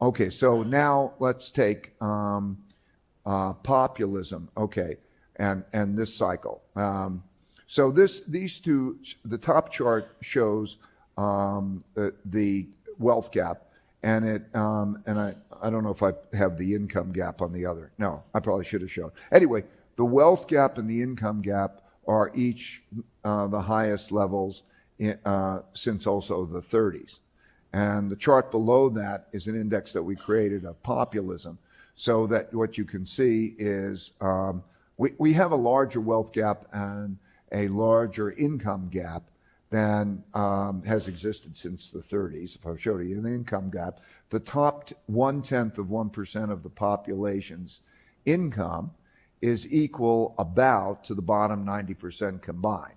Okay, so now let's take populism. Okay, and this cycle. So these two, the top chart shows the wealth gap, and I don't know if I have the income gap on the other. No, I probably should have shown. Anyway, the wealth gap and the income gap are each the highest levels since also the 30s. And the chart below that is an index that we created of populism, so that what you can see is we have a larger wealth gap and a larger income gap than has existed since the 30s. If I showed you the income gap, the top 0.1% of the population's income is equal about to the bottom 90% combined.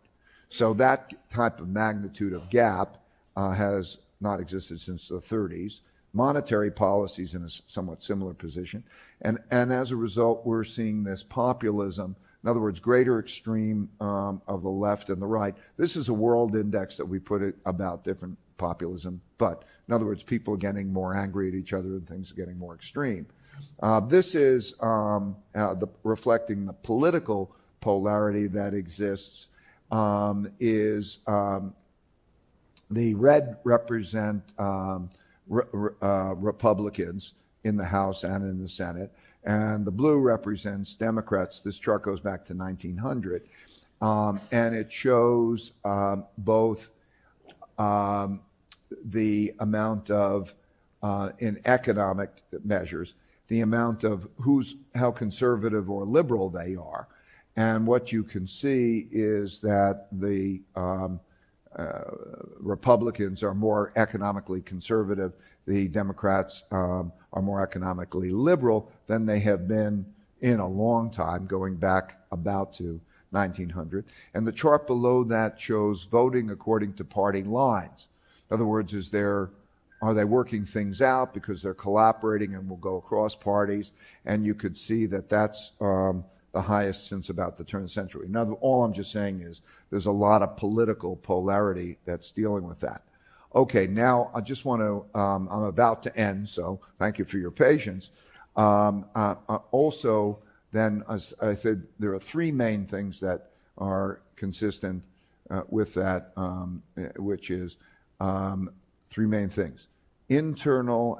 So that type of magnitude of gap has not existed since the 30s. Monetary policy is in a somewhat similar position. And as a result, we're seeing this populism, in other words, greater extreme of the left and the right. This is a world index that we put about different populism, but in other words, people are getting more angry at each other and things are getting more extreme. This is reflecting the political polarity that exists. The red represent Republicans in the House and in the Senate, and the blue represents Democrats. This chart goes back to 1900, and it shows both the amount of, in economic measures, the amount of how conservative or liberal they are. And what you can see is that the Republicans are more economically conservative. The Democrats are more economically liberal than they have been in a long time, going back about to 1900. And the chart below that shows voting according to party lines. In other words, are they working things out because they're collaborating and will go across parties? And you could see that that's the highest since about the turn of the century. Now, all I'm just saying is there's a lot of political polarity that's dealing with that. Okay, now I just want to, I'm about to end, so thank you for your patience. Also, then, as I said, there are three main things that are consistent with that, which is three main things. Internal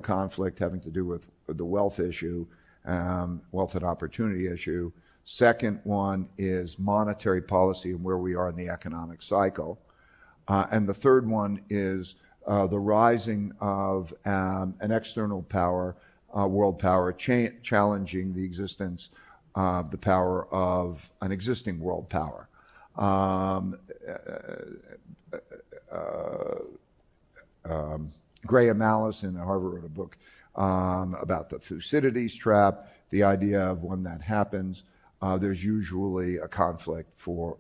conflict having to do with the wealth issue, wealth and opportunity issue. Second one is monetary policy and where we are in the economic cycle. And the third one is the rising of an external power, world power, challenging the existence, the power of an existing world power. Graham Allison at Harvard wrote a book about the Thucydides trap, the idea of when that happens, there's usually a conflict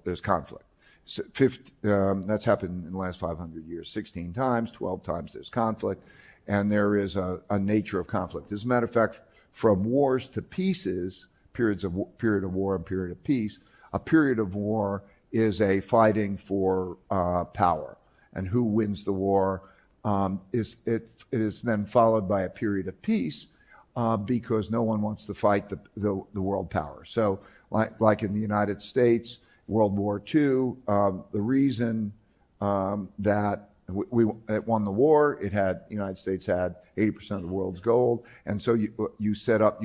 there's conflict. So that's happened in the last 500 years, 16 times, 12 times there's conflict, and there is a nature of conflict. As a matter of fact, from wars to peaces, period of war and period of peace, a period of war is a fighting for power, and who wins the war. It is then followed by a period of peace because no one wants to fight the world power. So like in the United States, World War II, the reason that it won the war, the United States had 80% of the world's gold, and so you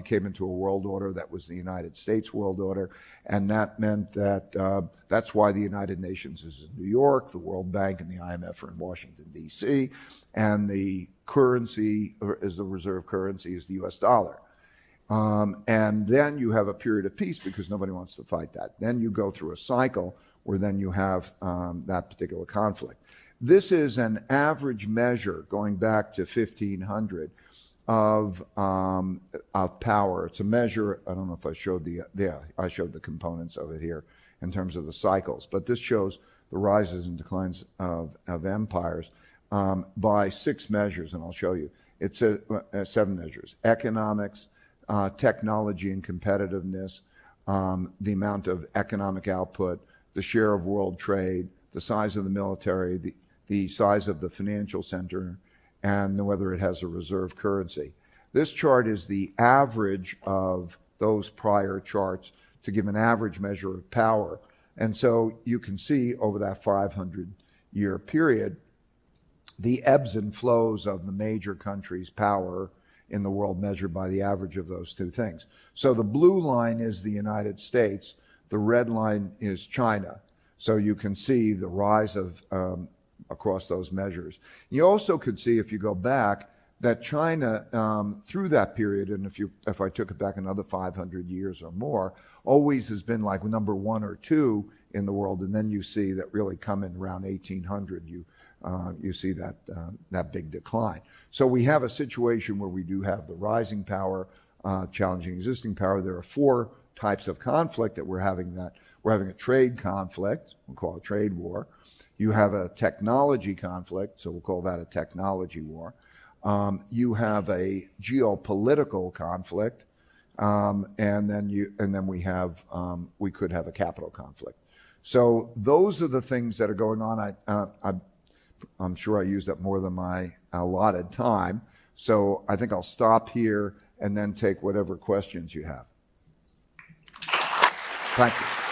came into a world order that was the United States world order, and that meant that that's why the United Nations is in New York, the World Bank and the IMF are in Washington, D.C., and the currency, as the reserve currency, is the U.S. dollar. And then you have a period of peace because nobody wants to fight that. Then you go through a cycle where then you have that particular conflict. This is an average measure going back to 1500 of power. It's a measure, I don't know if I showed I showed the components of it here in terms of the cycles, but this shows the rises and declines of empires by 6 measures, and I'll show you. It's 7 measures: economics, technology and competitiveness, the amount of economic output, the share of world trade, the size of the military, the size of the financial center, and whether it has a reserve currency. This chart is the average of those prior charts to give an average measure of power. And so you can see over that 500-year period, the ebbs and flows of the major countries' power in the world measured by the average of those two things. So the blue line is the United States. The red line is China. So you can see the rise of across those measures. You also could see, if you go back, that China, through that period, and if I took it back another 500 years or more, always has been like number 1 or 2 in the world. And then you see that really come in around 1800, you see that big decline. So we have a situation where we do have the rising power challenging existing power. There are 4 types of conflict that we're having. We're having a trade conflict, we'll call it trade war. You have a technology conflict, so we'll call that a technology war. You have a geopolitical conflict, and then we could have a capital conflict. So those are the things that are going on. I'm sure I used up more than my allotted time, so I think I'll stop here and then take whatever questions you have. Thank you.